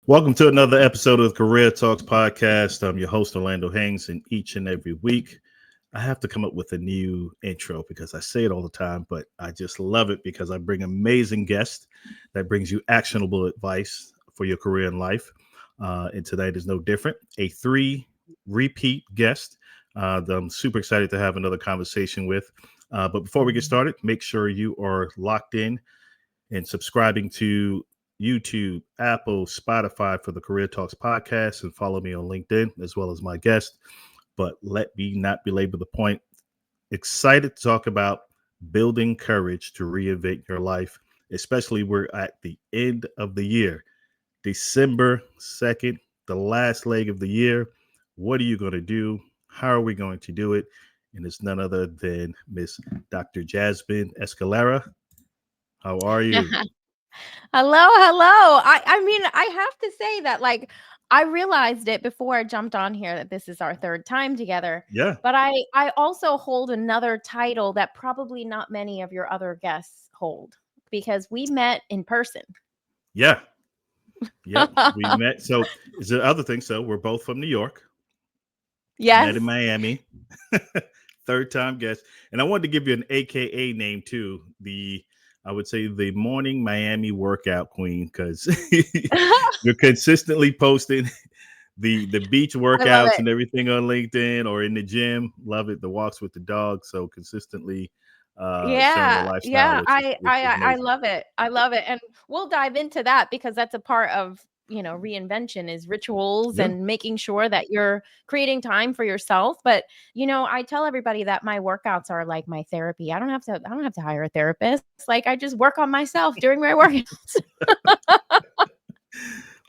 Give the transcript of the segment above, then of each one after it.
Welcome to another episode of the Career Talks podcast. I'm your host, Orlando Haynes, and each and every week, I have to come up with a new intro because I say it all the time, but I just love it because I bring amazing guests that brings you actionable advice for your career and life. And tonight is no different. A three repeat guest that I'm super excited to have another conversation with. But before we get started, make sure you are locked in and subscribing to YouTube, Apple, Spotify for the Career Talks podcast, and follow me on LinkedIn as well as my guest. But let me not belabor the point. Excited to talk about building courage to reinvent your life, especially we're at the end of the year, December 2nd, the last leg of the year. What are you going to do? How are we going to do it? And it's none other than Miss Dr. Jasmine Escalera. How are you? Hello. I mean, I have to say that I realized it before I jumped on here that this is our third time together. Yeah. But I also hold another title that probably not many of your other guests hold because we met in person. Yeah. Yep. We met. So is the other thing. So we're both from New York, met in Yes. Miami, third time guest. And I wanted to give you an AKA name too. I would say the morning Miami workout queen, because you're consistently posting the beach I love workouts it. and everything on LinkedIn or in the gym. Love it. The walks with the dog. So consistently sharing your Yeah, lifestyle, yeah, which is I which is I I amazing. love it. I love it, and we'll dive into that because that's a part of, reinvention is rituals Yeah. and making sure that you're creating time for yourself. But, I tell everybody that my workouts are like my therapy. I don't have to hire a therapist. Like I just work on myself during my workouts.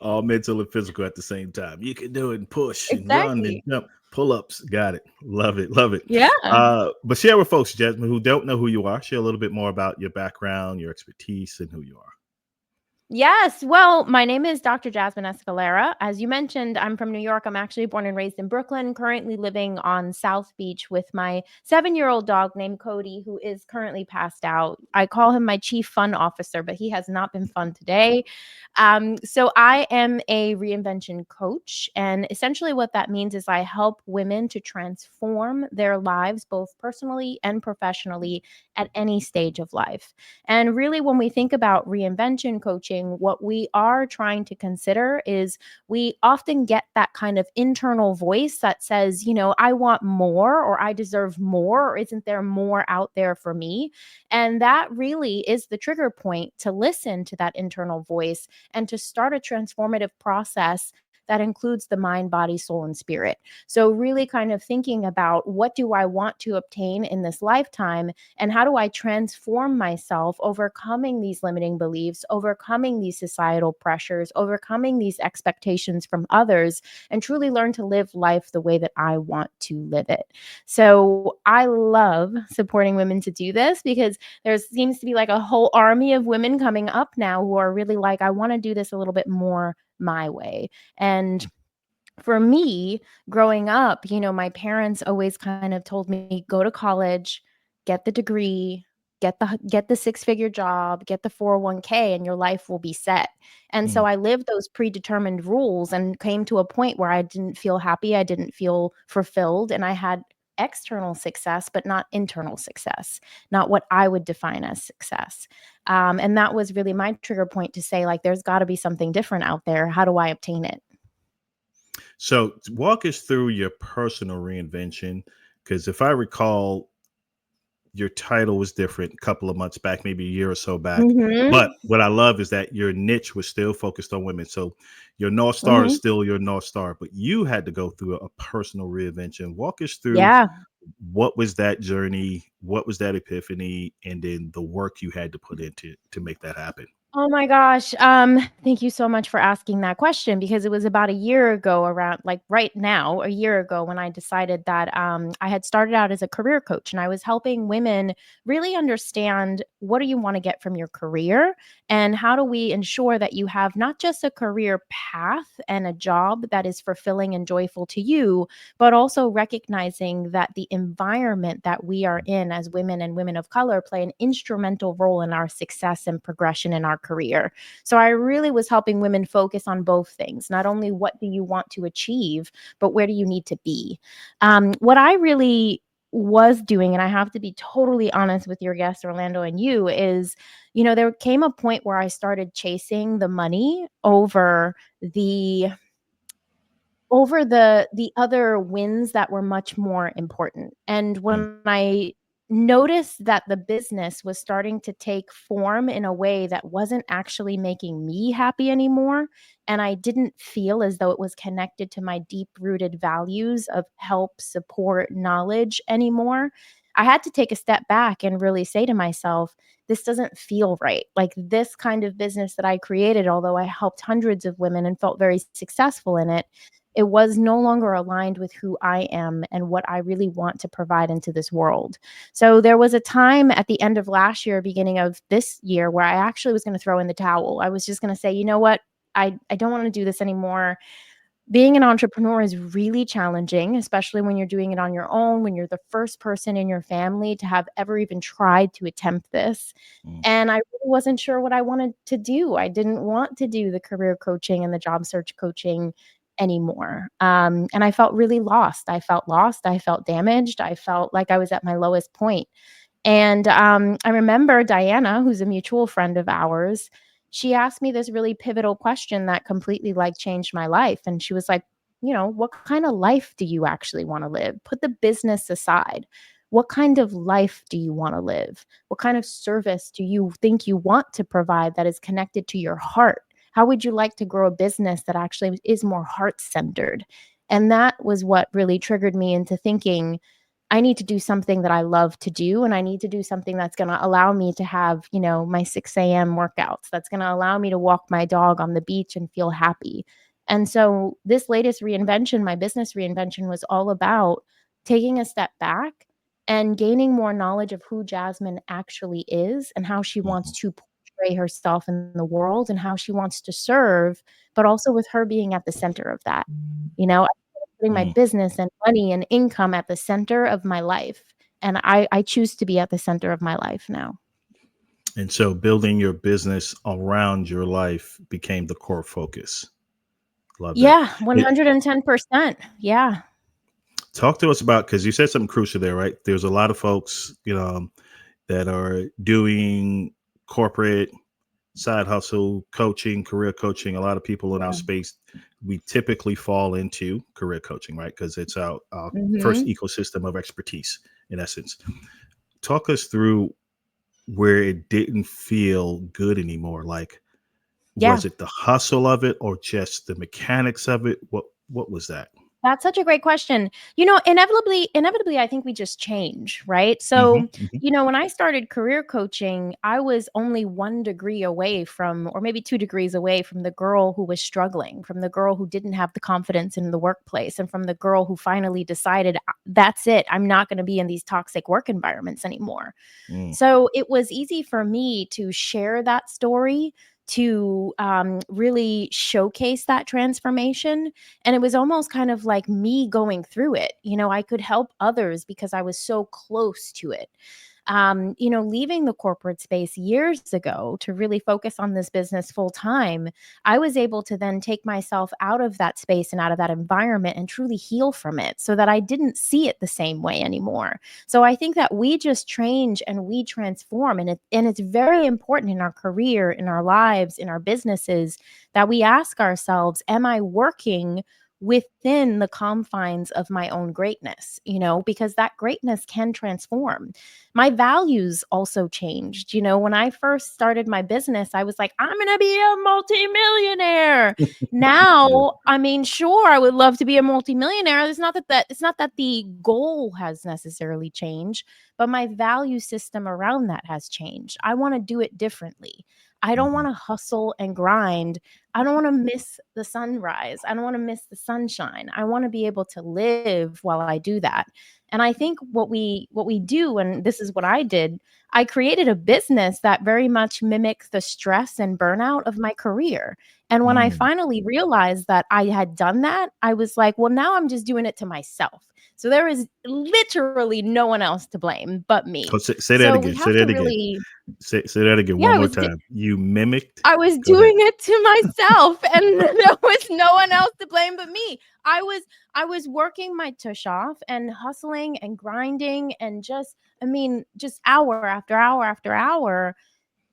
All mental and physical at the same time. You can do it and push and run and Exactly. jump, pull ups. Got it. Love it. Love it. Yeah. But share with folks, Jasmine, who don't know who you are, share a little bit more about your background, your expertise, and who you are. Yes. Well, my name is Dr. Jasmine Escalera. As you mentioned, I'm from New York. I'm actually born and raised in Brooklyn, currently living on South Beach with my 7-year-old dog named Cody, who is currently passed out. I call him my chief fun officer, but he has not been fun today. So I am a reinvention coach. And essentially, what that means is I help women to transform their lives, both personally and professionally, at any stage of life. And really, when we think about reinvention coaching, what we are trying to consider is we often get that kind of internal voice that says, I want more, or I deserve more, or isn't there more out there for me? And that really is the trigger point to listen to that internal voice and to start a transformative process that includes the mind, body, soul, and spirit. So, really kind of thinking about what do I want to obtain in this lifetime and how do I transform myself, overcoming these limiting beliefs, overcoming these societal pressures, overcoming these expectations from others, and truly learn to live life the way that I want to live it. So I love supporting women to do this because there seems to be like a whole army of women coming up now who are really like, I want to do this a little bit more my way. And for me, growing up, my parents always kind of told me, go to college, get the degree, get the six-figure job, get the 401k, and your life will be set. And so Mm. I lived those predetermined rules and came to a point where I didn't feel happy, I didn't feel fulfilled, and I had external success, but not internal success, not what I would define as success. And that was really my trigger point to say, like, there's got to be something different out there. How do I obtain it? So walk us through your personal reinvention, because if I recall, your title was different a couple of months back, maybe a year or so back. But Mhm. what I love is that your niche was still focused on women. So your North Star is Mhm. still your North Star, but you had to go through a personal reinvention. Walk us through Yeah. what was that journey, what was that epiphany, and then the work you had to put into to make that happen. Oh my gosh. Thank you so much for asking that question because it was about a year ago, around like right now, a year ago, when I decided that I had started out as a career coach and I was helping women really understand what do you want to get from your career and how do we ensure that you have not just a career path and a job that is fulfilling and joyful to you, but also recognizing that the environment that we are in as women and women of color play an instrumental role in our success and progression in our our career. So I really was helping women focus on both things. Not only what do you want to achieve, but where do you need to be? What I really was doing, and I have to be totally honest with your guest, Orlando, and you, is, there came a point where I started chasing the money the over the other wins that were much more important. And Mm, when I noticed that the business was starting to take form in a way that wasn't actually making me happy anymore, and I didn't feel as though it was connected to my deep-rooted values of help, support, knowledge anymore, I had to take a step back and really say to myself, this doesn't feel right. Like, this kind of business that I created, although I helped hundreds of women and felt very successful in it, it was no longer aligned with who I am and what I really want to provide into this world. So there was a time at the end of last year, beginning of this year, where I actually was going to throw in the towel. I was just going to say, you know what? I don't want to do this anymore. Being an entrepreneur is really challenging, especially when you're doing it on your own, when you're the first person in your family to have ever even tried to attempt this. mm, And I really wasn't sure what I wanted to do. I didn't want to do the career coaching and the job search coaching anymore. And I felt really lost. I felt lost. I felt damaged. I felt like I was at my lowest point. And I remember Diana, who's a mutual friend of ours, she asked me this really pivotal question that completely changed my life. And she was like, what kind of life do you actually want to live? Put the business aside. What kind of life do you want to live? What kind of service do you think you want to provide that is connected to your heart? How would you like to grow a business that actually is more heart centered? And that was what really triggered me into thinking, I need to do something that I love to do, and I need to do something that's going to allow me to have, my 6 a.m. workouts. That's going to allow me to walk my dog on the beach and feel happy. And so this latest reinvention, my business reinvention, was all about taking a step back and gaining more knowledge of who Jasmine actually is and how she wants mhm, to portray herself in the world and how she wants to serve, but also with her being at the center of that. Putting my mm. business and money and income at the center of my life. And I choose to be at the center of my life now. And so building your business around your life became the core focus. Love that. Yeah, It, 110%. Yeah. talk to us about, because you said something crucial there, right? There's a lot of folks, that are doing corporate side hustle coaching, career coaching. A lot of people in our Yeah. space, we typically fall into career coaching, right? Because it's our first Mhm. ecosystem of expertise, in essence. Talk us through where it didn't feel good anymore. Like, Yeah. was it the hustle of it or just the mechanics of it? What was that? That's such a great question. Inevitably, I think we just change, right? Hmm. So, Hmm. when I started career coaching, I was only 1 degree away from, or maybe 2 degrees away from the girl who was struggling, from the girl who didn't have the confidence in the workplace, and from the girl who finally decided, that's it. I'm not going to be in these toxic work environments anymore. Mm, So it was easy for me to share that story, to really showcase that transformation. And it was almost kind of like me going through it. I could help others because I was so close to it. Leaving the corporate space years ago to really focus on this business full time, I was able to then take myself out of that space and out of that environment and truly heal from it so that I didn't see it the same way anymore. So I think that we just change and we transform, and it's very important in our career, in our lives, in our businesses, that we ask ourselves, am I working within the confines of my own greatness? Because that greatness can transform. My values also changed. When I first started my business, I was like, I'm going to be a multimillionaire. yeah. Now, I mean, sure, I would love to be a multimillionaire. It's not that the goal has necessarily changed, but my value system around that has changed. I want to do it differently. I don't Hmm. want to hustle and grind. I don't want to miss the sunrise. I don't want to miss the sunshine. I want to be able to live while I do that. And I think what we do, and this is what I did, I created a business that very much mimics the stress and burnout of my career. And when I Mm. finally realized that I had done that, I was like, well, now I'm just doing it to myself. So there is literally no one else to blame but Oh, me. say that So we again. Say have to that again. really, Say that again yeah, one more time. You mimicked. I was Go ahead. doing it to myself, and there was no one else to blame but me. I was working my tush off and hustling and grinding and just, I mean, just hour after hour after hour.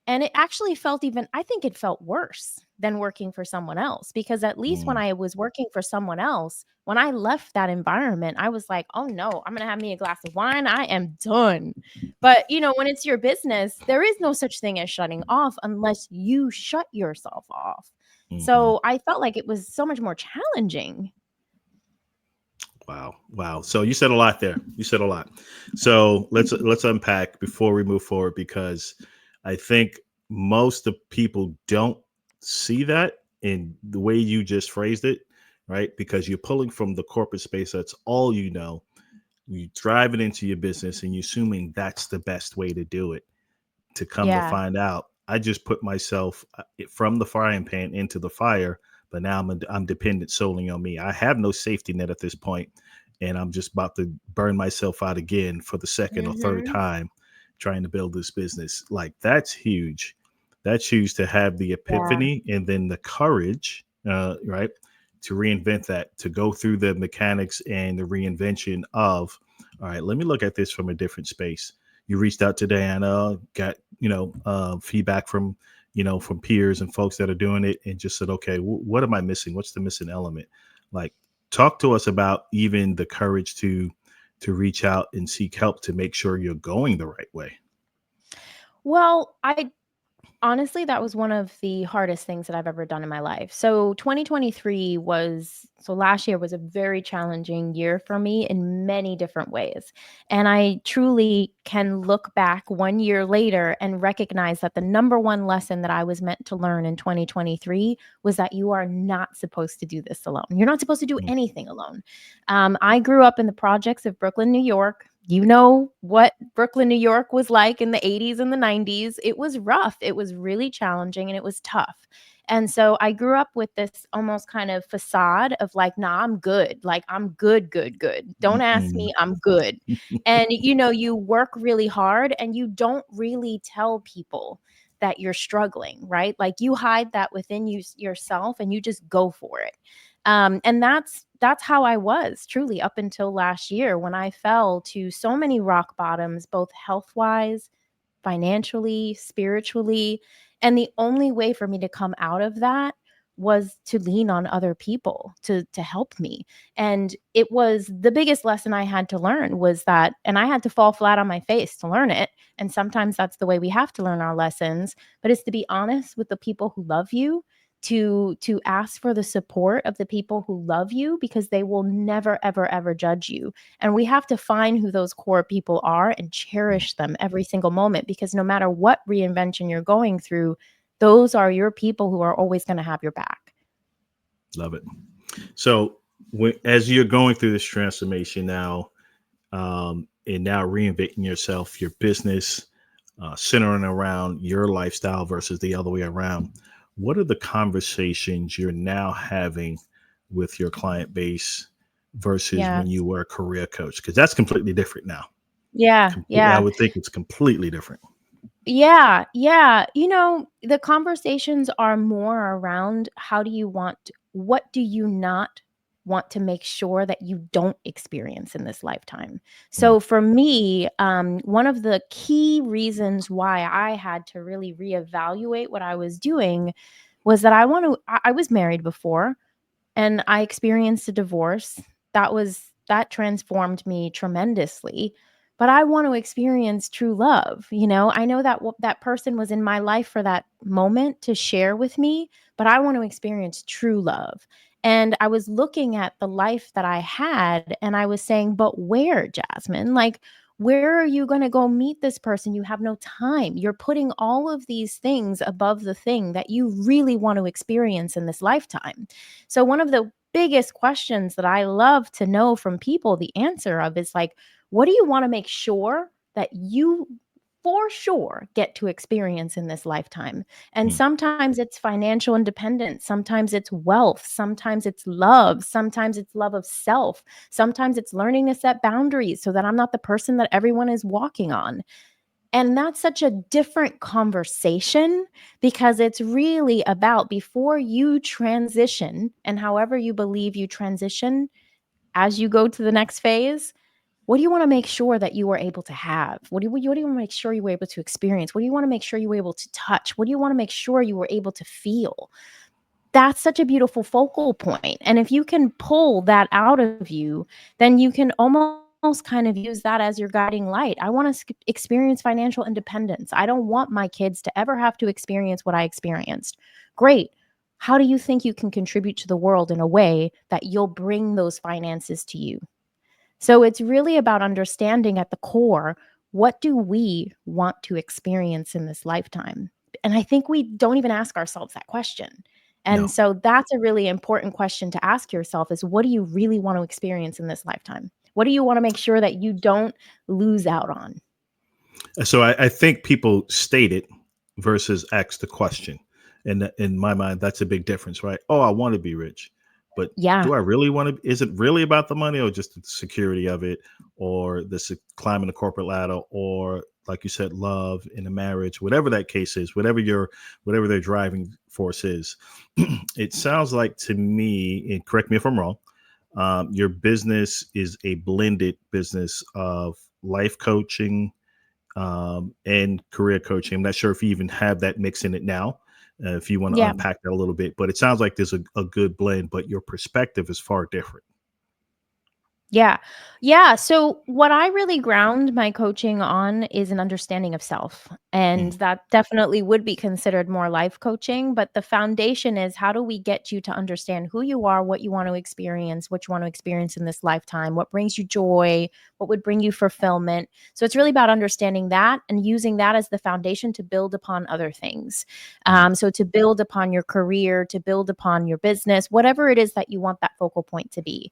And it actually felt, even I think it felt worse than working for someone else, because at least when Mm, I was working for someone else, when I left that environment, I was like, "Oh no, I'm going to have me a glass of wine. I am done." But, when it's your business, there is no such thing as shutting off unless you shut yourself off. mhm. So I felt like it was so much more challenging. Wow, wow. So you said a lot there. You said a lot. So let's unpack before we move forward, because I think most of people don't see that in the way you just phrased it, right? Because you're pulling from the corporate space. That's all you know. You drive it into your business, and you're assuming that's the best way to do it. To come to Yeah. find out, I just put myself from the frying pan into the fire, but now I'm dependent solely on me. I have no safety net at this point, and I'm just about to burn myself out again for the second or third Mhm. time trying to build this business. Like, that's huge. That's huge to have the Yeah. epiphany and then the courage, right, to reinvent that, to go through the mechanics and the reinvention of, all right, let me look at this from a different space. You reached out to Diana, got feedback from from peers and folks that are doing it, and just said, okay, what am I missing? What's the missing element? Like, talk to us about even the courage to reach out and seek help to make sure you're going the right way. Well, I honestly, that was one of the hardest things that I've ever done in my life. So 2023 was, so last year was a very challenging year for me in many different ways. And I truly can look back 1 year later and recognize that the number one lesson that I was meant to learn in 2023 was that you are not supposed to do this alone. You're not supposed to do Mm, anything alone. I grew up in the projects of Brooklyn, New York. You know what Brooklyn, New York was like in the 80s and the 90s. It was rough. It was really challenging and it was tough. And so I grew up with this almost kind of facade of like, nah, I'm good. Like, I'm good, good, good. Don't ask mm, me. I'm good. And, you work really hard and you don't really tell people that you're struggling, right? Like, you hide that within yourself and you just go for it. And that's how I was truly up until last year, when I fell to so many rock bottoms, both health wise, financially, spiritually. And the only way for me to come out of that was to lean on other people to help me. And it was the biggest lesson I had to learn, was that, and I had to fall flat on my face to learn it. And sometimes that's the way we have to learn our lessons, but it's to be honest with the people who love you, to ask for the support of the people who love you, because they will never ever ever judge you. And we have to find who those core people are and mm. cherish them every single moment, because no matter what reinvention you're going through, those are your people who are always going to have your back. Love it. So as you're going through this transformation now, and now reinventing yourself, your business, centering around your lifestyle versus the other way around, what are the conversations you're now having with your client base versus when Yes. you were a career coach? Because that's completely different now. Yeah. I Yeah. would think it's completely different. Yeah, yeah. The conversations are more around, what do you not want to make sure that you don't experience in this lifetime? Mm, So for me, one of the key reasons why I had to really reevaluate what I was doing was that I was married before and I experienced a divorce. That transformed me tremendously. But I want to experience true love. I know that that person was in my life for that moment to share with me, but I want to experience true love. And I was looking at the life that I had and I was saying, but where, Jasmine? Like, Where are you going to go meet this person? You have no time. You're putting all of these things above the thing that you really want to experience in this lifetime. So, one of the biggest questions that I love to know from people the answer of is like, what do you want to make sure that you for sure get to experience in this lifetime? And Mm. sometimes it's financial independence, sometimes it's wealth, sometimes it's love, sometimes it's love of self, sometimes it's learning to set boundaries so that I'm not the person that everyone is walking on. And that's such a different conversation because it's really about before you transition and however you believe you transition as you go to the next phase, what do you want to make sure that you were able to have? What do you want to make sure you were able to experience? What do you want to make sure you were able to touch? What do you want to make sure you were able to feel? That's such a beautiful focal point. And if you can pull that out of you, then you can almost kind of use that as your guiding light. I want to experience financial independence. I don't want my kids to ever have to experience what I experienced. Great. How do you think you can contribute to the world in a way that you'll bring those finances to you? So it's really about understanding at the core, what do we want to experience in this lifetime? And I think we don't even ask ourselves that question. And No. so that's a really important question to ask yourself is what do you really want to experience in this lifetime? What do you want to make sure that you don't lose out on? So I think people state it versus ask the question. And in my mind, that's a big difference, right? Oh, I want to be rich, but Yeah. do I really want to? Is it really about the money, or just the security of it, or the climbing the corporate ladder, or like you said, love in a marriage, whatever that case is, whatever their driving force is. It sounds like to me, and correct me if I'm wrong, your business is a blended business of life coaching and career coaching. I'm not sure if you even have that mix in it now, if you want to Yeah. unpack that a little bit, but it sounds like there's a good blend, but your perspective is far different. Yeah. Yeah. So, what I really ground my coaching on is an understanding of self. And Mm, that definitely would be considered more life coaching. But the foundation is how do we get you to understand who you are, what you want to experience, what you want to experience in this lifetime, what brings you joy, what would bring you fulfillment. So, it's really about understanding that and using that as the foundation to build upon other things. mm, So, to build upon your career, to build upon your business, whatever it is that you want that focal point to be.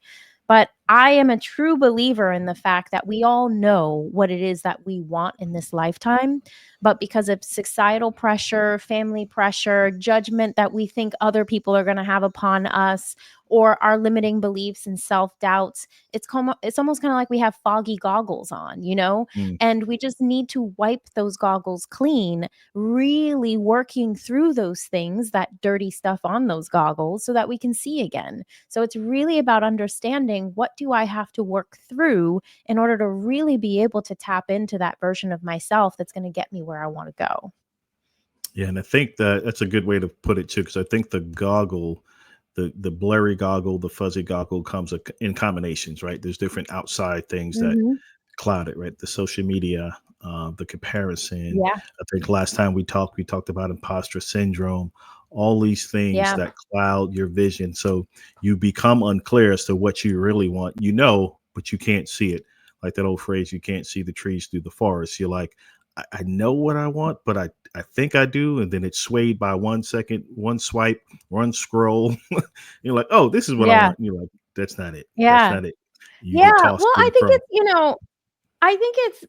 But I am a true believer in the fact that we all know what it is that we want in this lifetime. But because of societal pressure, family pressure, judgment that we think other people are going to have upon us, or our limiting beliefs and self doubts, it's almost kind of like we have foggy goggles on, mm. and we just need to wipe those goggles clean, really working through those things, that dirty stuff on those goggles, so that we can see again. So it's really about understanding what do I have to work through in order to really be able to tap into that version of myself that's going to get me where I want to go. Yeah, and I think that that's a good way to put it too, because I think the goggle, the blurry goggle, the fuzzy goggle comes in combinations, right? There's different outside things that Mhm. clouded, right? The social media, the comparison. Yeah. I think last time we talked about imposter syndrome, all these things Yeah. that cloud your vision. So you become unclear as to what you really want, but you can't see it. Like that old phrase, you can't see the trees through the forest. You're like, I know what I want, but I think I do. And then it's swayed by 1 second, one swipe, one scroll. You're like, oh, this is what I Yeah. want. And you're like, that's not it. That's Yeah. not it. You Yeah. get tossed Well, to I and think fro. I think it's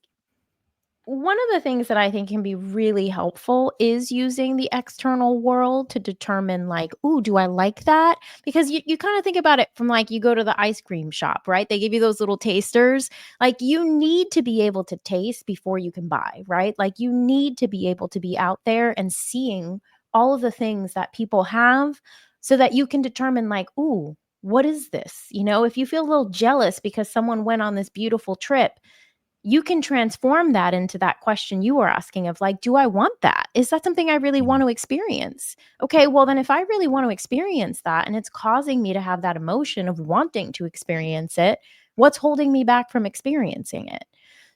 one of the things that I think can be really helpful is using the external world to determine, like, ooh, do I like that? Because you kind of think about it from like you go to the ice cream shop, right? They give you those little tasters. Like you need to be able to taste before you can buy, right? Like you need to be able to be out there and seeing all of the things that people have so that you can determine, like, ooh, what is this? If you feel a little jealous because someone went on this beautiful trip, you can transform that into that question you were asking of like, do I want that? Is that something I really want Mm, to experience? Okay, well, then if I really want to experience that and it's causing me to have that emotion of wanting to experience it, what's holding me back from experiencing it?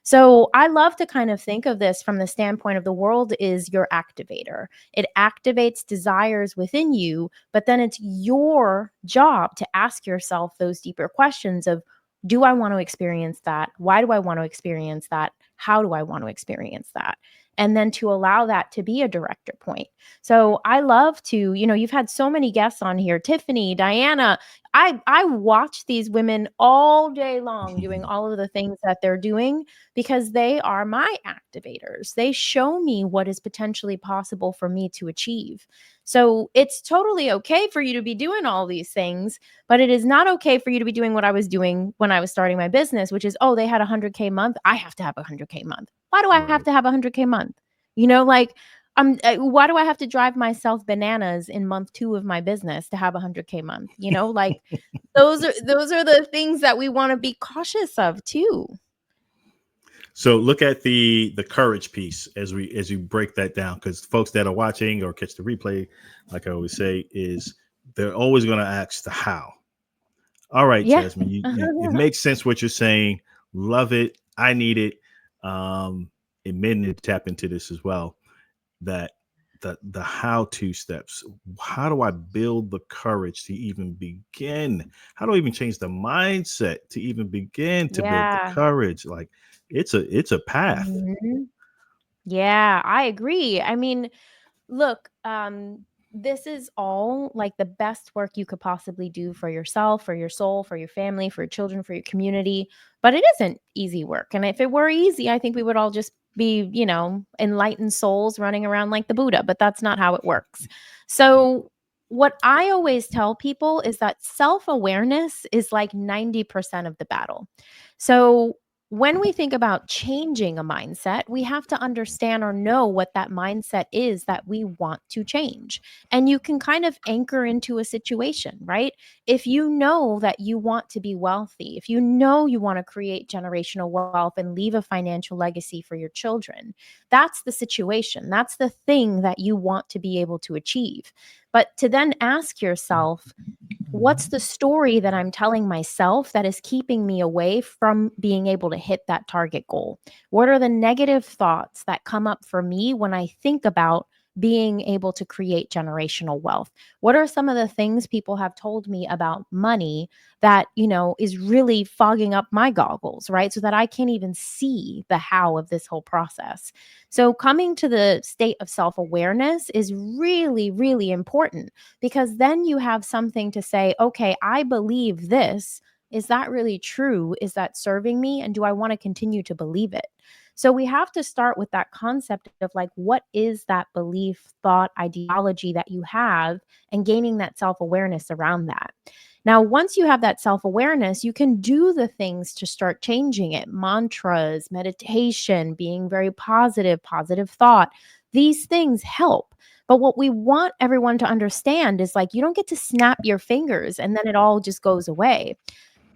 So I love to kind of think of this from the standpoint of the world is your activator. It activates desires within you, but then it's your job to ask yourself those deeper questions of Do I want to experience that? Why do I want to experience that? How do I want to experience that? And then to allow that to be a director point. So I love to, you've had so many guests on here, Tiffany, Diana. I watch these women all day long doing all of the things that they're doing because they are my activators. They show me what is potentially possible for me to achieve. So it's totally okay for you to be doing all these things, but it is not okay for you to be doing what I was doing when I was starting my business, which is, oh, they had 100K month. I have to have 100K month. Why do I have Right. to have 100K month? Like, why do I have to drive myself bananas in month 2 of my business to have 100K month? Like those are the things that we want to be cautious of too. So look at the courage piece as you break that down, because folks that are watching or catch the replay, like I always say, is they're always going to ask the how. All right, Yeah. Jasmine, it makes sense what you're saying. Love it. I need it. And men need to tap into this as well. That the how to steps. How do I build the courage to even begin? How do I even change the mindset to even begin to build the Yeah. courage? Like it's a path. Mhm. Yeah, I agree. I mean, look, this is all like the best work you could possibly do for yourself, for your soul, for your family, for your children, for your community. But it isn't easy work. And if it were easy, I think we would all just be, enlightened souls running around like the Buddha, but that's not how it works. So, what I always tell people is that self awareness is like 90% of the battle. So, when we think about changing a mindset, we have to understand or know what that mindset is that we want to change. And you can kind of anchor into a situation, right? If you know that you want to be wealthy, if you know you want to create generational wealth and leave a financial legacy for your children, that's the situation. That's the thing that you want to be able to achieve. But to then ask yourself, what's the story that I'm telling myself that is keeping me away from being able to hit that target goal? What are the negative thoughts that come up for me when I think about being able to create generational wealth? What are some of the things people have told me about money that, is really fogging up my goggles, right? So that I can't even see the how of this whole process. So coming to the state of self-awareness is really, really important because then you have something to say, okay, I believe this. Is that really true? Is that serving me? And do I want to continue to believe it? So we have to start with that concept of like, what is that belief, thought, ideology that you have, and gaining that self awareness around that. Now, once you have that self awareness, you can do the things to start changing it: mantras, meditation, being very positive, positive thought. These things help. But what we want everyone to understand is like, you don't get to snap your fingers and then it all just goes away.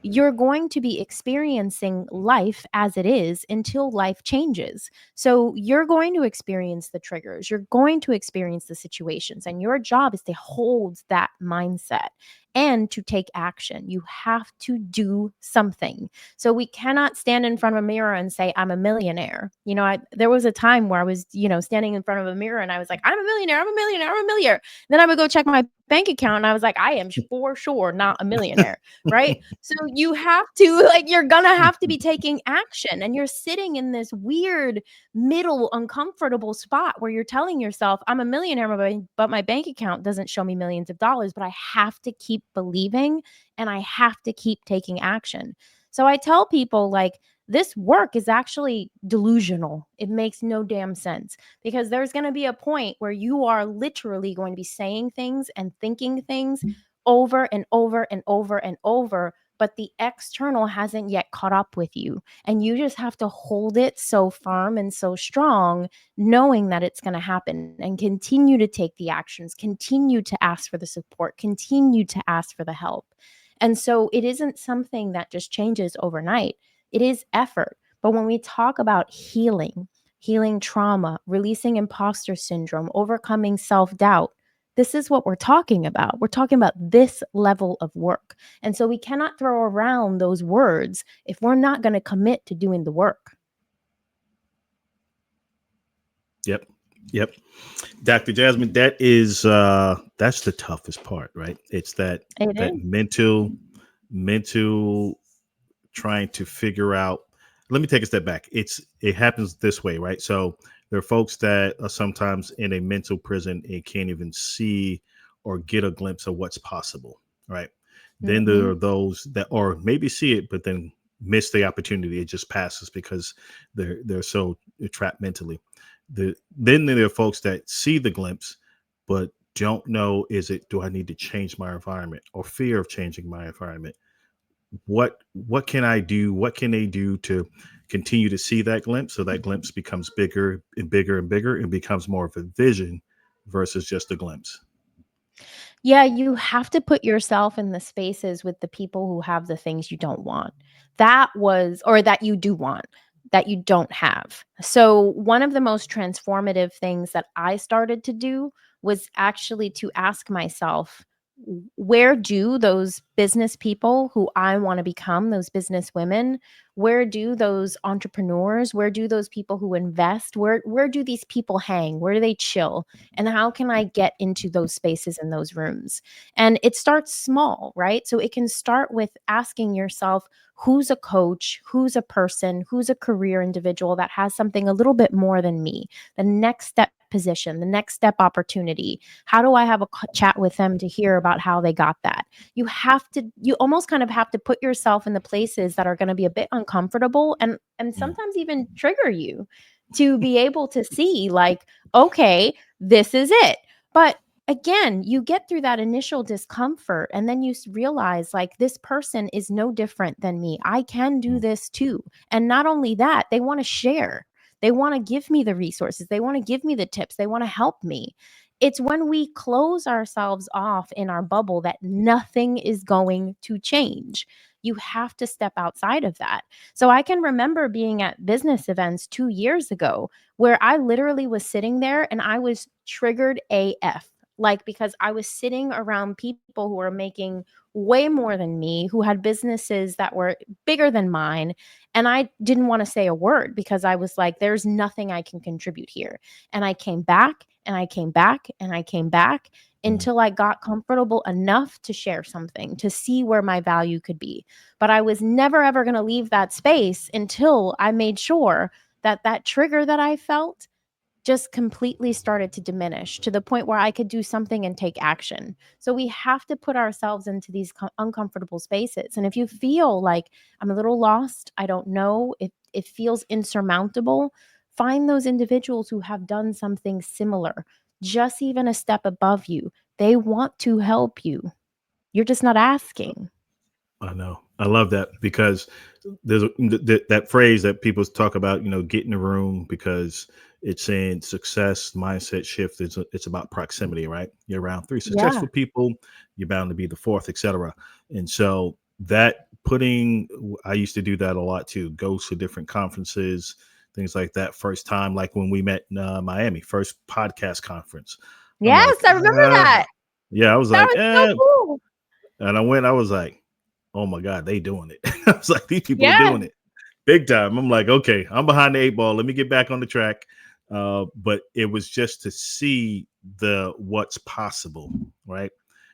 You're going to be experiencing life as it is until life changes. So you're going to experience the triggers, you're going to experience the situations, and your job is to hold that mindset and to take action. You have to do something. So we cannot stand in front of a mirror and say, I'm a millionaire. There was a time where I was, standing in front of a mirror and I was like, I'm a millionaire, I'm a millionaire, I'm a millionaire. Then I would go check my bank account and I was like, I am for sure not a millionaire, right? So you have to, like, you're gonna have to be taking action. And you're sitting in this weird, middle, uncomfortable spot where you're telling yourself, I'm a millionaire, but my bank account doesn't show me millions of dollars, but I have to keep believing and I have to keep taking action. So I tell people, like, this work is actually delusional. It makes no damn sense because there's going to be a point where you are literally going to be saying things and thinking things over and over and over and over, but the external hasn't yet caught up with you. And you just have to hold it so firm and so strong, knowing that it's going to happen, and continue to take the actions, continue to ask for the support, continue to ask for the help. And so it isn't something that just changes overnight. It is effort. But when we talk about healing trauma, releasing imposter syndrome, overcoming self doubt, this is what we're talking about. We're talking about this level of work. And so we cannot throw around those words if we're not going to commit to doing the work. Yep. Yep. Dr. Jasmine, that's the toughest part, right? It's that It that is. mental trying to figure out. Let me take a step back. It happens this way, right? So there are folks that are sometimes in a mental prison and can't even see or get a glimpse of what's possible, right? Then there Mhm. are those that, or maybe see it, but then miss the opportunity. It just passes because they're so trapped mentally. Then there are folks that see the glimpse, but don't know, is it, do I need to change my environment, or fear of changing my environment? What can I do? What can they do to continue to see that glimpse, so that glimpse becomes bigger and bigger and bigger and becomes more of a vision versus just a glimpse? Yeah, you have to put yourself in the spaces with the people who have the things you don't want. That was, or that you do want, that you don't have. So, one of the most transformative things that I started to do was actually to ask myself, where do those business people who I want to become, those business women, where do those entrepreneurs, where do those people who invest, where do these people hang? Where do they chill? And how can I get into those spaces and those rooms? And it starts small, right? So it can start with asking yourself, who's a coach, who's a person, who's a career individual that has something a little bit more than me, the next step position, the next step opportunity. How do I have a chat with them to hear about how they got that? You almost kind of have to put yourself in the places that are going to be a bit uncomfortable and Mm, sometimes even trigger you to be able to see, like, okay, this is it. But again, you get through that initial discomfort and then you realize, like, this person is no different than me. I can do mm, this too. And not only that, they want to share. They want to give me the resources. They want to give me the tips. They want to help me. It's when we close ourselves off in our bubble that nothing is going to change. You have to step outside of that. So I can remember being at business events 2 years ago where I literally was sitting there and I was triggered AF. Like, because I was sitting around people who were making way more than me, who had businesses that were bigger than mine. And I didn't want to say a word because I was like, there's nothing I can contribute here. And I came back and I came back and I came back mm. until I got comfortable enough to share something, to see where my value could be. But I was never ever going to leave that space until I made sure that that trigger that I felt just completely started to diminish to the point where I could do something and take action. So we have to put ourselves into these uncomfortable spaces. And if you feel like I'm a little lost, I don't know, if it feels insurmountable, find those individuals who have done something similar, just even a step above you. They want to help you. You're just not asking. I know. I love that because that phrase that people talk about, get in the room, because it's saying success mindset shift. It's about proximity, right? You're around three Yeah. successful people, you're bound to be the fourth, etc. And so that putting, I used to do that a lot too. Go to different conferences, things like that. First time, like when we met in Miami, first podcast conference. I'm Yes, like, I remember that. yeah, I was That like, was so cool. and I went. I was like, oh my god, they doing it. I was like, these people are Yes. doing it big time. I'm like, okay, I'm behind the eight ball. Let me get back on the track. But it was just to see the what's possible, right?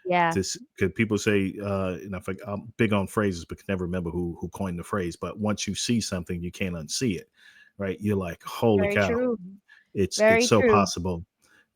Yeah. Because people say, and I think I'm big on phrases, but can never remember who coined the phrase. But once you see something, you can't unsee it, right? You're like, holy Very cow, true. it's Very so true. possible.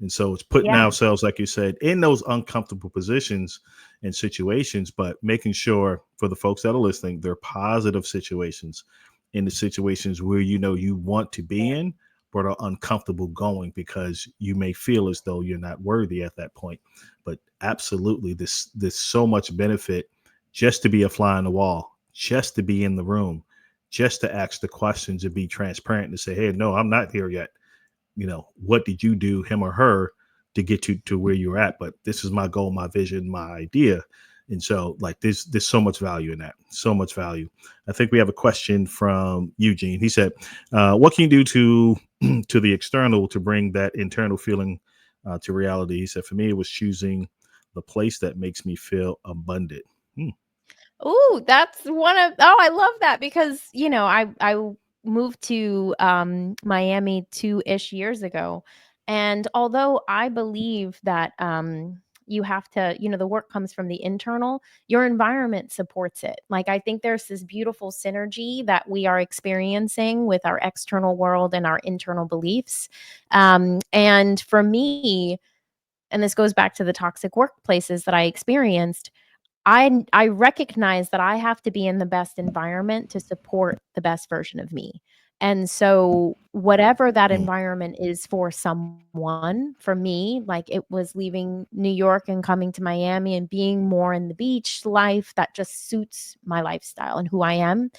And so it's putting Yeah. ourselves, like you said, in those uncomfortable positions and situations, but making sure for the folks that are listening, they're positive situations, in the situations where you want to be in, but are uncomfortable going because you may feel as though you're not worthy at that point. But absolutely, this so much benefit just to be a fly on the wall, just to be in the room, just to ask the questions and be transparent and say, hey, no, I'm not here yet. What did you do, him or her, to get you to where you're at? But this is my goal, my vision, my idea. And so, like, there's so much value in that, so much value. I think we have a question from Eugene. He said, what can you do to to the external to bring that internal feeling to reality? He said, for me, it was choosing the place that makes me feel abundant. Hmm. Ooh, that's one of, oh, I love that because, I moved to Miami 2-ish years ago. And although I believe that you have to, the work comes from the internal, your environment supports it. Like, I think there's this beautiful synergy that we are experiencing with our external world and our internal beliefs. And for me, and this goes back to the toxic workplaces that I experienced, I recognize that I have to be in the best environment to support the best version of me. And so whatever that Mm. environment is for someone, for me, like, it was leaving New York and coming to Miami and being more in the beach life that just suits my lifestyle and who I am.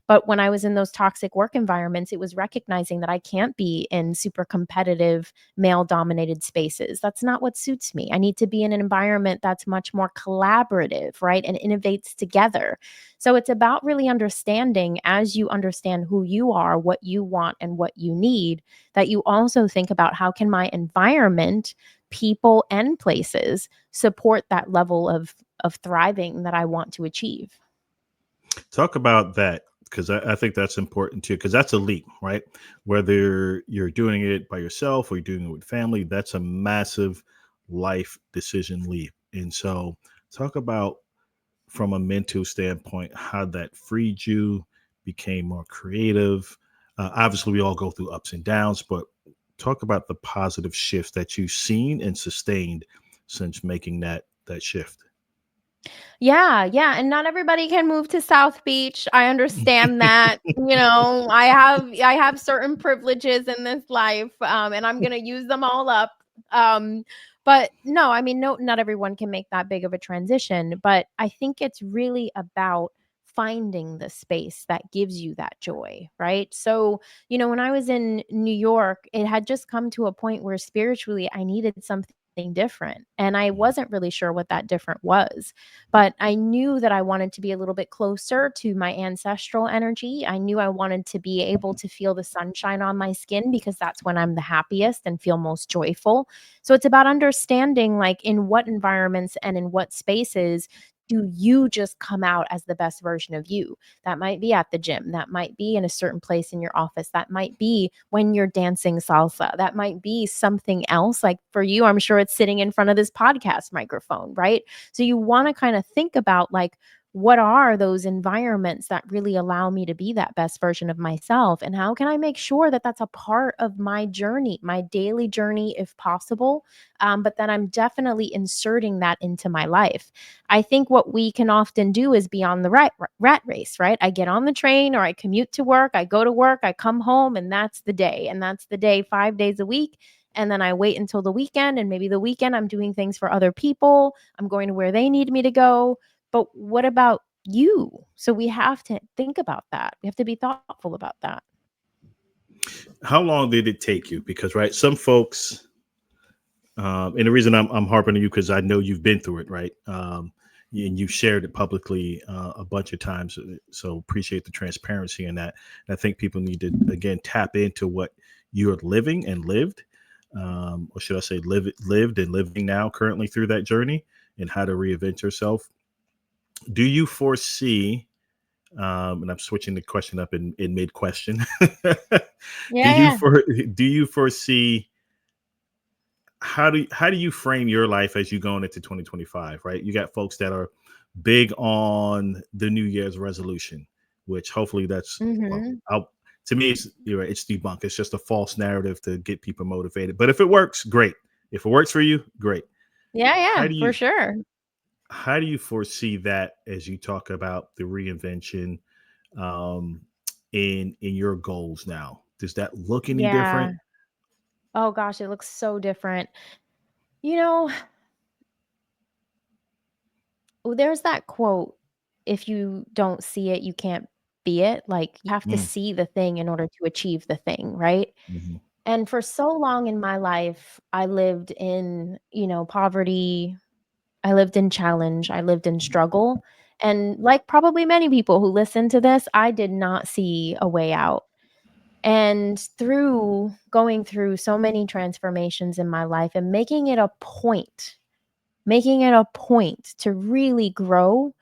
But when I was in those toxic work environments, it was recognizing that I can't be in super competitive male dominated spaces. That's not what suits me. I need to be in an environment that's much more collaborative, right? And innovates together. So it's about really understanding, as you understand who you are, what you want, and what you need, that you also think about, how can my environment, people, and places support that level of thriving that I want to achieve. Talk about that, because I think that's important too, because that's a leap, right? Whether you're doing it by yourself or you're doing it with family, that's a massive life decision leap. And so, talk about, from a mental standpoint, how that freed you, became more creative. Obviously, we all go through ups and downs, but talk about the positive shifts that you've seen and sustained since making that shift. Yeah, yeah, and not everybody can move to South Beach. I understand that. I have certain privileges in this life, and I'm gonna use them all up. Um, but no, I mean, no, not everyone can make that big of a transition. But I think it's really about finding the space that gives you that joy, right? So, when I was in New York, it had just come to a point where spiritually I needed something different, and I wasn't really sure what that different was, but I knew that I wanted to be a little bit closer to my ancestral energy. I knew I wanted to be able to feel the sunshine on my skin, because that's when I'm the happiest and feel most joyful. So it's about understanding, like, in what environments and in what spaces do you just come out as the best version of you? That might be at the gym. That might be in a certain place in your office. That might be when you're dancing salsa. That might be something else. Like, for you, I'm sure it's sitting in front of this podcast microphone, right? So you want to kind of think about, like, what are those environments that really allow me to be that best version of myself? And how can I make sure that that's a part of my journey, my daily journey, if possible? But then I'm definitely inserting that into my life. I think what we can often do is be on the rat race, right? I get on the train or I commute to work, I go to work, I come home, and that's the day. And that's the day 5 days a week. And then I wait until the weekend, and maybe the weekend I'm doing things for other people. I'm going to where they need me to go. But what about you? So we have to think about that. We have to be thoughtful about that. How long did it take you? Because, right, some folks, and the reason I'm harping on you, because I know you've been through it, right? And you've shared it publicly a bunch of times. So appreciate the transparency in that. And I think people need to, again, tap into what you're living and lived, or should I say, lived and living now currently through that journey, and how to reinvent yourself. Do you foresee, and I'm switching the question up in mid question, do Yeah, you yeah. for do you foresee, how do you frame your life as you going into 2025, right? You got folks that are big on the New Year's resolution, which hopefully that's, well, Mhm. to me, it's, you're right, it's debunked. It's just a false narrative to get people motivated. But if it works, great. If it works for you, great. Yeah, How yeah, do for you sure. how do you foresee that as you talk about the reinvention, um, in your goals now? Does that look any Yeah. different? Oh gosh, it looks so different. You know, there's that quote, if you don't see it, you can't be it. Like, you have to Mm, see the thing in order to achieve the thing, right? mhm, And for so long in my life, I lived in, poverty. I lived in challenge. I lived in struggle. And like probably many people who listen to this, I did not see a way out. And through going through so many transformations in my life and making it a point to really grow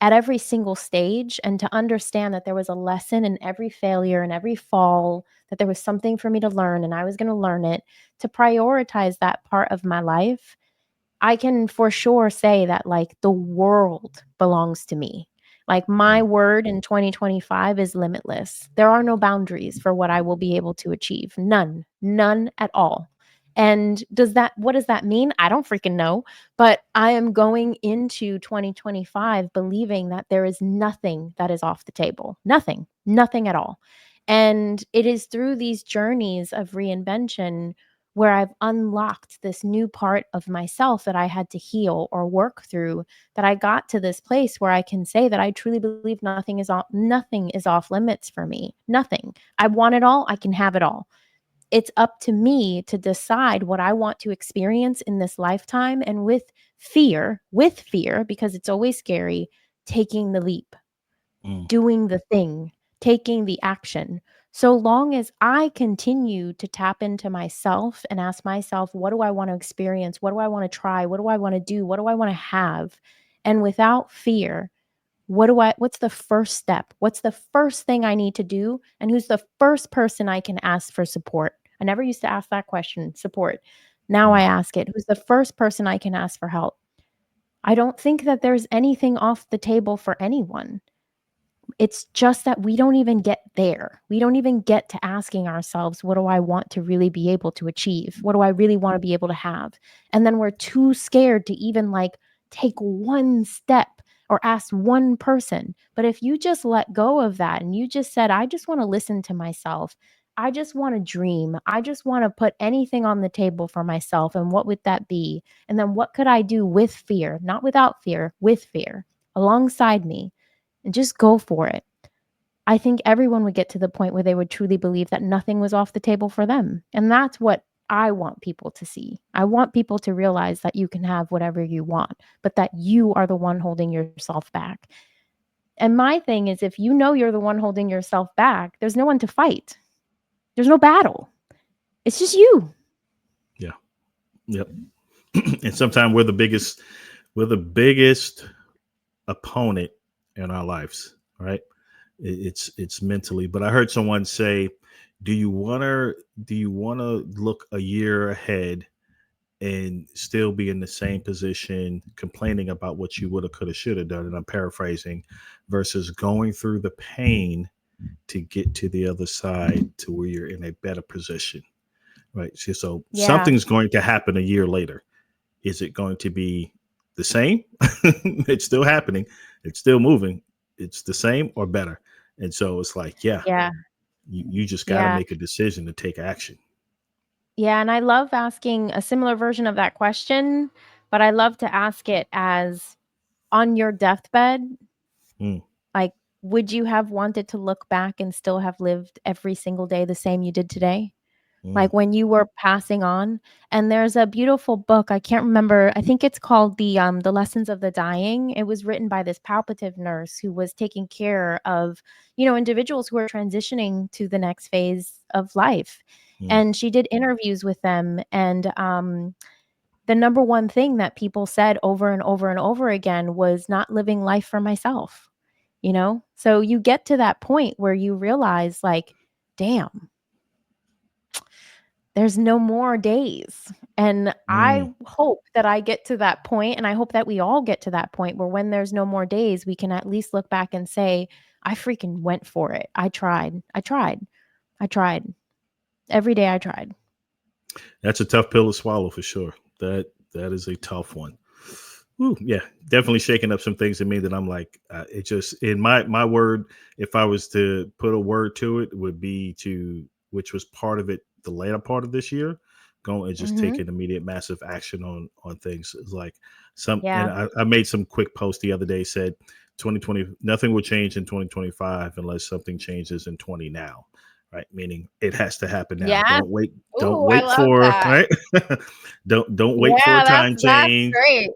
at every single stage, and to understand that there was a lesson in every failure and every fall, that there was something for me to learn and I was going to learn it, to prioritize that part of my life, I can for sure say that like the world belongs to me. Like my Mm, word in 2025 is limitless. There are no boundaries for what I will be able to achieve. None. None at all. And what does that mean? I don't freaking know. But I am going into 2025 believing that there is nothing that is off the table. Nothing. Nothing at all. And it is through these journeys of reinvention where I've unlocked this new part of myself that I had to heal or work through, that I got to this place where I can say that I truly believe nothing is off limits for me. Nothing. I want it all, I can have it all. It's up to me to decide what I want to experience in this lifetime, and with fear because it's always scary, taking the leap, mm, doing the thing, taking the action. So long as I continue to tap into myself and ask myself, what do I want to experience? What do I want to try? What do I want to do? What do I want to have? And without fear, what's the first step? What's the first thing I need to do? And who's the first person I can ask for support? I never used to ask that question, support. Now I mm, ask it, who's the first person I can ask for help? I don't think that there's anything off the table for anyone. It's just that we don't even get there. We don't even get to asking ourselves, what do I want to really be able to achieve? What do I really want to be able to have? And then we're too scared to even like take one step or ask one person. But if you just let go of that and you just said, I just want to listen to myself. I just want to dream. I just want to put anything on the table for myself. And what would that be? And then what could I do with fear? Not without fear, with fear, alongside me, and just go for it. I think everyone would get to the point where they would truly believe that nothing was off the table for them. And that's what I want people to see. I want people to realize that you can have whatever you want, but that you are the one holding yourself back. And my thing is, if you know you're the one holding yourself back, there's no one to fight. There's no battle. It's just you. yeah. Yep. And sometimes we're the biggest opponent in our lives, right? It's mentally. But I heard someone say, do you wanna look a year ahead and still be in the same position complaining about what you woulda, coulda, shoulda done? And I'm paraphrasing, versus going through the pain to get to the other side to where you're in a better position. Right. So Yeah. something's going to happen a year later. Is it going to be the same? It's still happening. It's still moving. It's the same or better. And so it's like, yeah, Yeah. you just got to Yeah. make a decision to take action. Yeah, and I love asking a similar version of that question, but I love to ask it as, on your deathbed, Mm, like, would you have wanted to look back and still have lived every single day the same you did today? mm, Like when you were passing on. And there's a beautiful book, I can't remember, I think it's called The Lessons of the Dying. It was written by this palliative nurse who was taking care of, individuals who are transitioning to the next phase of life. mm, And she did interviews with them, and the number one thing that people said over and over and over again was not living life for myself, you know? So you get to that point where you realize, like, damn, there's no more days. And I mm. hope that I get to that point, and I hope that we all get to that point where when there's no more days, we can at least look back and say, I freaking went for it. I tried. I tried. I tried. Every day I tried. That's a tough pill to swallow for sure. That is a tough one. Ooh, yeah, definitely shaking up some things in me that I'm like, it just in my word. If I was to put a word to it, would be to, which was part of it, the later part of this year, going and just Mhm. taking immediate massive action on things. It's like some, and Yeah. I made some quick post the other day, said 2020, nothing will change in 2025 unless something changes in 20 now. Right, meaning it has to happen now. Yeah. Don't wait. Don't Ooh, I wait love for that. right. Don't wait for a Yeah, time that's change. great.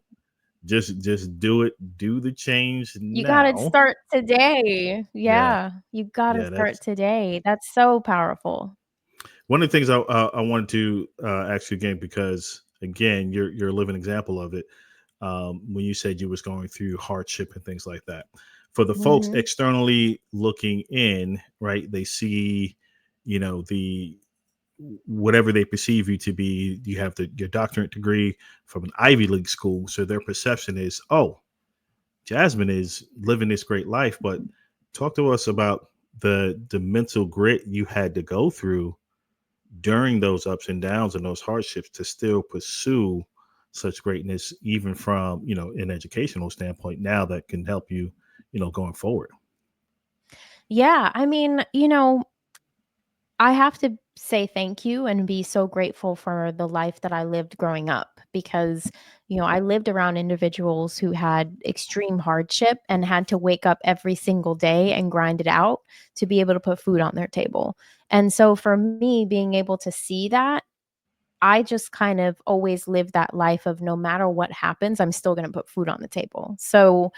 Just do it. Do the change You gotta now. start today. Yeah, Yeah, you gotta yeah. start That's today. That's so powerful. one of the things I wanted to ask you again, because again, you're a living example of it. When you said you was going through hardship and things like that, for the folks Mhm. externally looking in, right? They see, the whatever they perceive you to be. You have your doctorate degree from an Ivy League school, so their perception is, oh, Jasmine is living this great life. But talk to us about the mental grit you had to go through during those ups and downs and those hardships to still pursue such greatness, even from, an educational standpoint now that can help you, going forward. Yeah, I mean, I have to say thank you and be so grateful for the life that I lived growing up because, I lived around individuals who had extreme hardship and had to wake up every single day and grind it out to be able to put food on their table. And so for me, being able to see that, I just kind of always lived that life of no matter what happens, I'm still going to put food on the table. So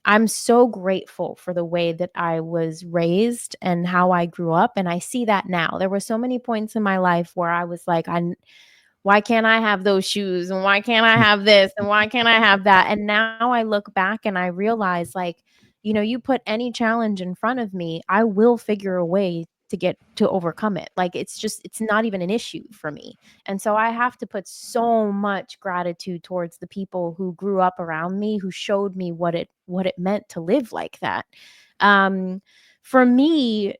I'm so grateful for the way that I was raised and how I grew up. And I see that now. There were so many points in my life where I was like, why can't I have those shoes? And why can't I have this? And why can't I have that? And now I look back and I realize, like, you put any challenge in front of me, I will figure a way to get to overcome it. Like, it's not even an issue for me. And so I have to put so much gratitude towards the people who grew up around me, who showed me what it meant to live like that. Um, for me,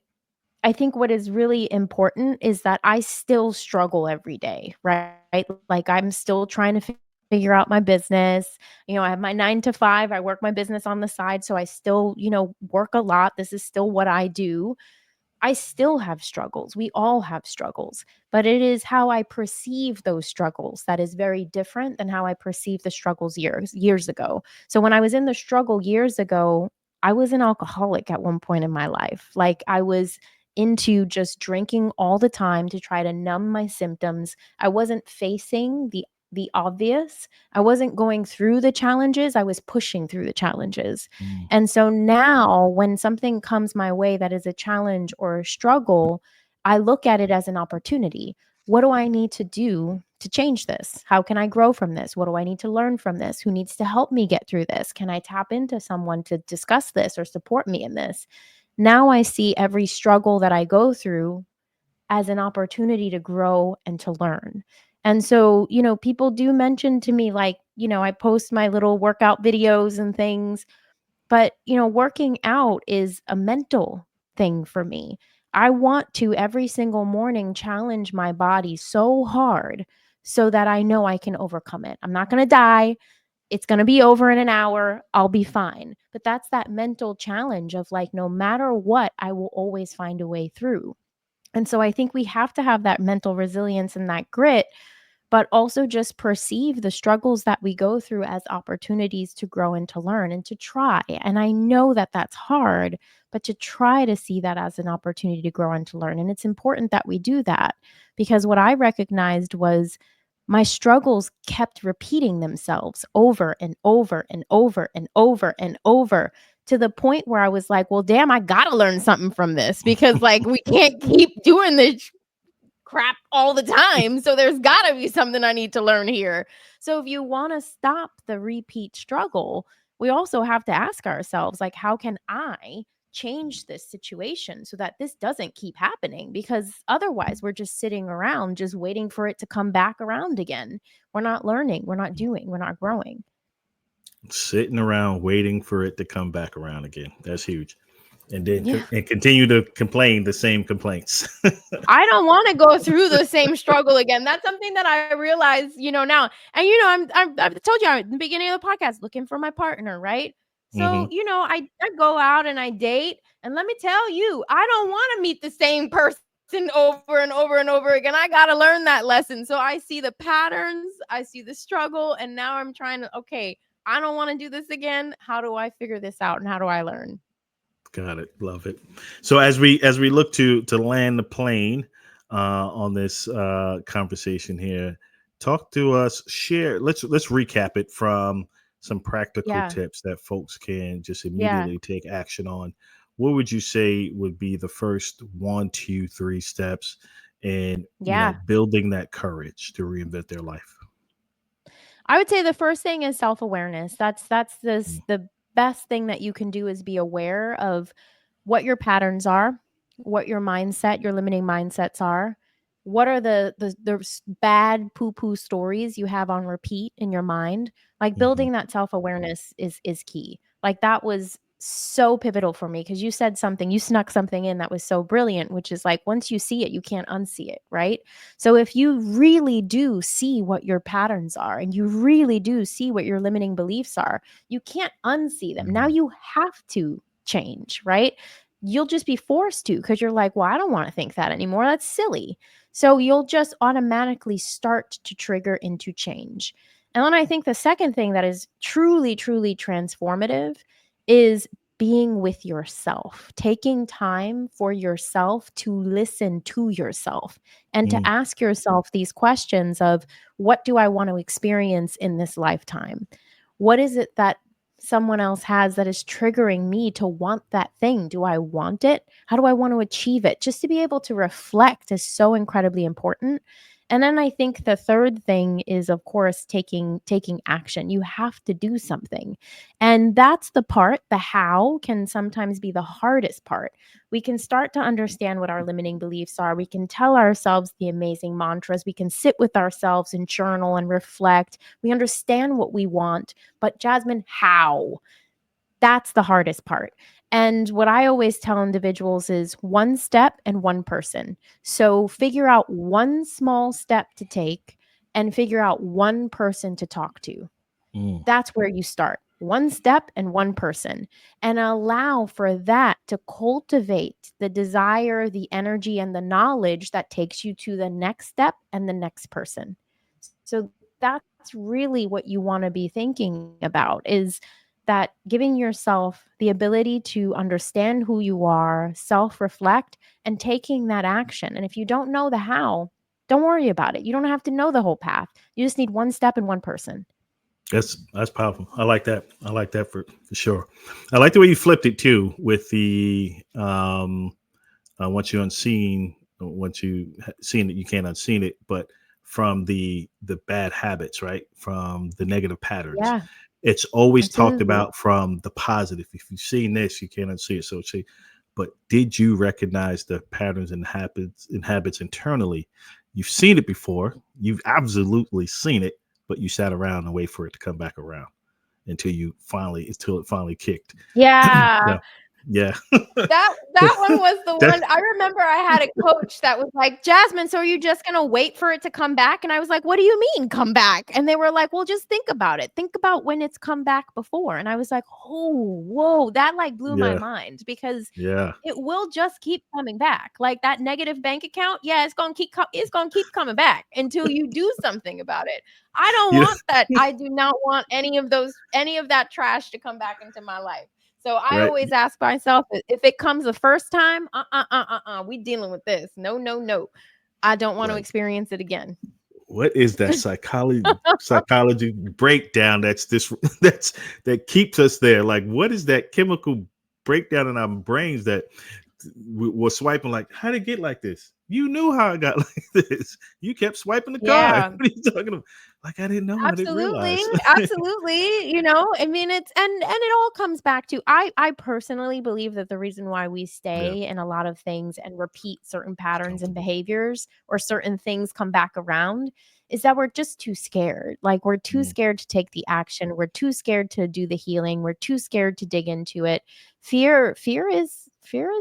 I think what is really important is that I still struggle every day, right? Like, I'm still trying to figure out my business. I have my 9 to 5. I work my business on the side. So I still, work a lot. This is still what I do. I still have struggles. We all have struggles, but it is how I perceive those struggles that is very different than how I perceive the struggles years ago. So when I was in the struggle years ago, I was an alcoholic at one point in my life. Like, I was into just drinking all the time to try to numb my symptoms. I wasn't facing the obvious. I wasn't going through the challenges. I was pushing through the challenges. Mm. And so now when something comes my way that is a challenge or a struggle, I look at it as an opportunity. What do I need to do to change this? How can I grow from this? What do I need to learn from this? Who needs to help me get through this? Can I tap into someone to discuss this or support me in this? Now I see every struggle that I go through as an opportunity to grow and to learn. And so, people do mention to me, like, I post my little workout videos and things, but, working out is a mental thing for me. I want to every single morning challenge my body so hard so that I know I can overcome it. I'm not going to die. It's going to be over in an hour. I'll be fine. But that's that mental challenge of, like, no matter what, I will always find a way through. And so I think we have to have that mental resilience and that grit, but also just perceive the struggles that we go through as opportunities to grow and to learn and to try. And I know that that's hard, but to try to see that as an opportunity to grow and to learn. And it's important that we do that, because what I recognized was my struggles kept repeating themselves over and over and over and over and over, to the point where I was like, well, damn, I got to learn something from this, because, like, we can't keep doing this crap all the time. So there's got to be something I need to learn here. So if you want to stop the repeat struggle, we also have to ask ourselves, like, how can I change this situation so that this doesn't keep happening? Because otherwise, we're just sitting around just waiting for it to come back around again. We're not learning, we're not doing, we're not growing. Sitting around waiting for it to come back around again. That's huge. And then Yeah. and continue to complain the same complaints. I don't want to go through the same struggle again. That's something that I realize, now. And I've told you at the beginning of the podcast, looking for my partner, right? So, Hmm. I go out and I date, and let me tell you, I don't want to meet the same person over and over and over again. I got to learn that lesson. So I see the patterns, I see the struggle, and now I'm trying to, okay, I don't want to do this again. How do I figure this out, and how do I learn? Got it. Love it. So as we look to land the plane on this conversation here, talk to us. Share. Let's recap it from some practical Yeah. tips that folks can just Yeah. immediately take action on. What would you say would be the first one, two, three steps in Yeah. building that courage to reinvent their life? I would say the first thing is self-awareness. That's Mm. the best thing that you can do, is be aware of what your patterns are, what your mindset, your limiting mindsets are, what are the bad poo-poo stories you have on repeat in your mind. Like Hmm. building that self-awareness is key. Like that was so pivotal for me because you snuck something in that was so brilliant, which is like once you see it, you can't unsee it, right? So if you really do see what your patterns are and you really do see what your limiting beliefs are, you can't unsee them. Now Hmm. you have to change, right? You'll just be forced to because you're like, well, I don't want to think that anymore. That's silly. So you'll just automatically start to trigger into change. And then I think the second thing that is truly, truly transformative is being with yourself, taking time for yourself to listen to yourself and to Mm. ask yourself these questions of what do I want to experience in this lifetime? What is it that someone else has that is triggering me to want that thing? Do I want it? How do I want to achieve it? Just to be able to reflect is so incredibly important. And then I think the third thing is of course taking action. You have to do something. And that's the part, the how can sometimes be the hardest part. We can start to understand what our limiting beliefs are. We can tell ourselves the amazing mantras. We can sit with ourselves and journal and reflect. We understand what we want. But Jasmine, how? That's the hardest part. And what I always tell individuals is one step and one person. So figure out one small step to take and figure out one person to talk to. Mm. That's where you start. One step and one person, and allow for that to cultivate the desire, the energy, and the knowledge that takes you to the next step and the next person. So that's really what you want to be thinking about is that giving yourself the ability to understand who you are, self reflect, and taking that action. And if you don't know the how, don't worry about it. You don't have to know the whole path. You just need one step and one person. That's powerful. I like that. I like that for sure. I like the way you flipped it too with the once you unseen, once you seen it, you can't unseen it. But from the bad habits, right? From the negative patterns, Yeah, it's always talked absolutely. about from the positive. If you've seen this, you can't unsee it. So see, but did you recognize the patterns and habits internally? You've seen it before. You've absolutely seen it, but you sat around and wait for it to come back around until it finally kicked. Yeah. Yeah, yeah. That one was the That's one I remember I had a coach that was like, "Jasmine, so are you just gonna wait for it to come back?" And I was like, "What do you mean come back?" And they were like, "Well, just think about it. Think about when it's come back before." And I was like, "Oh, whoa." That like blew my yeah, mind because yeah. it will just keep coming back. Like that negative bank account, yeah, it's gonna keep coming back until you do something about it. I don't You want that. I do not want any of that trash to come back into my life. So I right, always ask myself if it comes the first time, we dealing with this. No, no, no. I don't want to right. experience it again. What is that psychology breakdown that's this that keeps us there? Like, what is that chemical breakdown in our brains that we're swiping? Like, how did it get like this? You knew how it got like this. You kept swiping the card. Yeah. What are you talking about? Like, I didn't know. I didn't Absolutely, realize. absolutely, I mean, it's and it all comes back to I personally believe that the reason why we Yeah, stay in a lot of things and repeat certain patterns and comfortable. behaviors or certain things come back around is that we're just too scared. Like, we're too Mm, scared to take the action, we're too scared to do the healing, we're too scared to dig into it. Fear is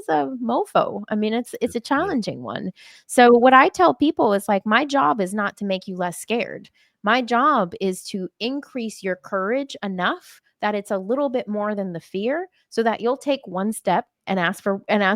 a mofo. I mean, it's a yeah. challenging one. So what I tell people is like, my job is not to make you less scared. My job is to increase your courage enough that it's a little bit more than the fear so that you'll take one step and ask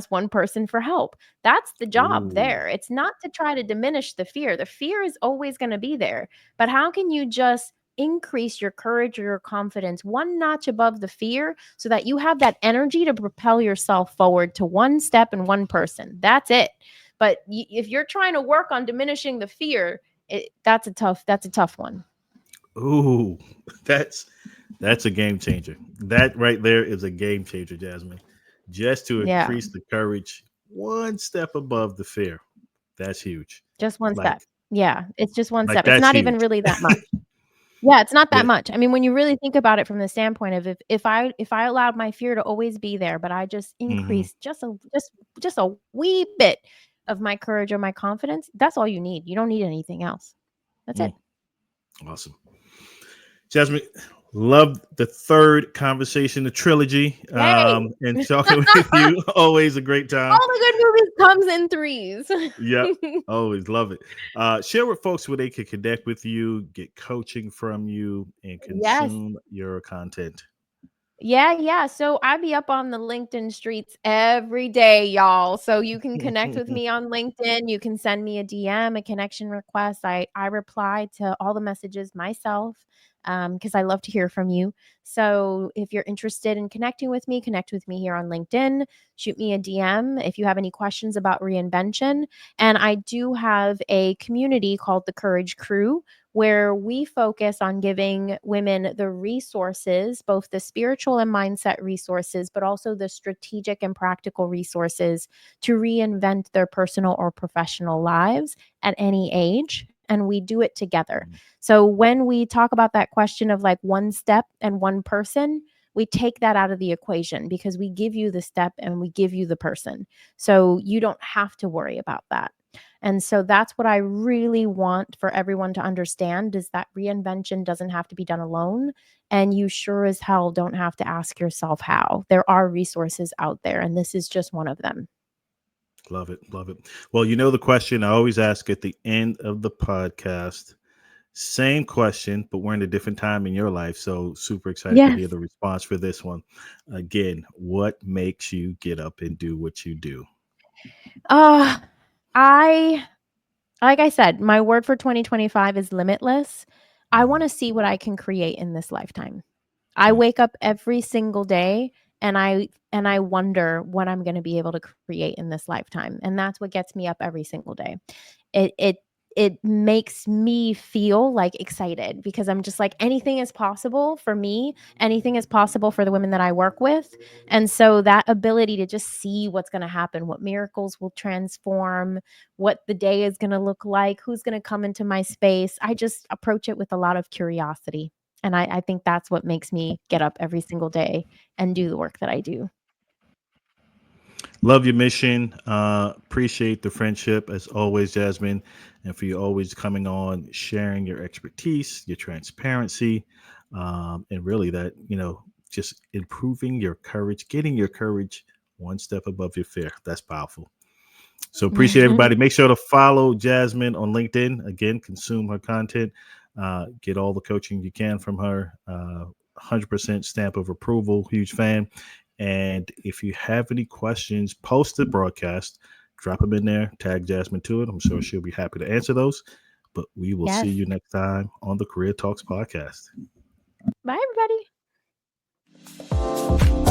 one person for help. That's the job Ooh. there. It's not to try to diminish the fear. The fear is always going to be there. But how can you just increase your courage or your confidence one notch above the fear so that you have that energy to propel yourself forward to one step and one person? That's it. But if you're trying to work on diminishing the fear, that's a tough one. Ooh. That's That's a game changer. That right there is a game changer, Jasmine. Just to Yeah, increase the courage one step above the fear. That's huge. just one Like, step. Yeah, it's just one like step. It's that's not even huge. really that much. Yeah, it's not that Yeah. much. I mean, when you really think about it from the standpoint of if I allowed my fear to always be there, but I just Hmm. increased just a wee bit of my courage or my confidence, that's all you need. You don't need anything else. That's it. Mm, awesome. Jasmine, love the third conversation, the trilogy, Yay! and talking with you. Always a great time. All the good movies comes in threes. Yep. Always love it. Share with folks where they can connect with you, get coaching from you, and Yes. consume your content. Yeah. So I be up on the LinkedIn streets every day, y'all. So you can connect with me on LinkedIn. You can send me a DM, a connection request. I reply to all the messages myself because I love to hear from you. So if you're interested in connecting with me, connect with me here on LinkedIn. Shoot me a DM if you have any questions about reinvention. And I do have a community called the Courage Crew where we focus on giving women the resources, both the spiritual and mindset resources, but also the strategic and practical resources to reinvent their personal or professional lives at any age. And we do it together. So when we talk about that question of like one step and one person, we take that out of the equation because we give you the step and we give you the person. So you don't have to worry about that. And so that's what I really want for everyone to understand is that reinvention doesn't have to be done alone. And you sure as hell don't have to ask yourself how. There are resources out there, and this is just one of them. Love it. Love it. Well, you know the question I always ask at the end of the podcast. Same question, but we're in a different time in your life. So super excited to hear Yes. the response for this one. Again, what makes you get up and do what you do? Uh, I like I said, my word for 2025 is limitless. I want Mhm. to see what I can create in this lifetime. I Mm. wake up every single day and I wonder what I'm going to be able to create in this lifetime. And that's what gets me up every single day. It makes me feel like excited because I'm just like anything is possible for me, anything is possible for the women that I work with. And so that ability to just see what's going to happen, what miracles will transform, what the day is going to look like, who's going to come into my space. I just approach it with a lot of curiosity. And I think that's what makes me get up every single day and do the work that I do. Love your mission. Appreciate the friendship as always, Jasmine, and for you always coming on, sharing your expertise, your transparency, and really that, just improving your courage, getting your courage one step above your fear. That's powerful. So appreciate everybody. Make sure to follow Jasmine on LinkedIn. Again, consume her content. Get all the coaching you can from her. 100% stamp of approval. Huge fan. And if you have any questions post the broadcast, drop them in there. Tag Jasmine to it. I'm sure she'll be happy to answer those. But we will see Yes. you next time on the Career Talks podcast. Bye, everybody.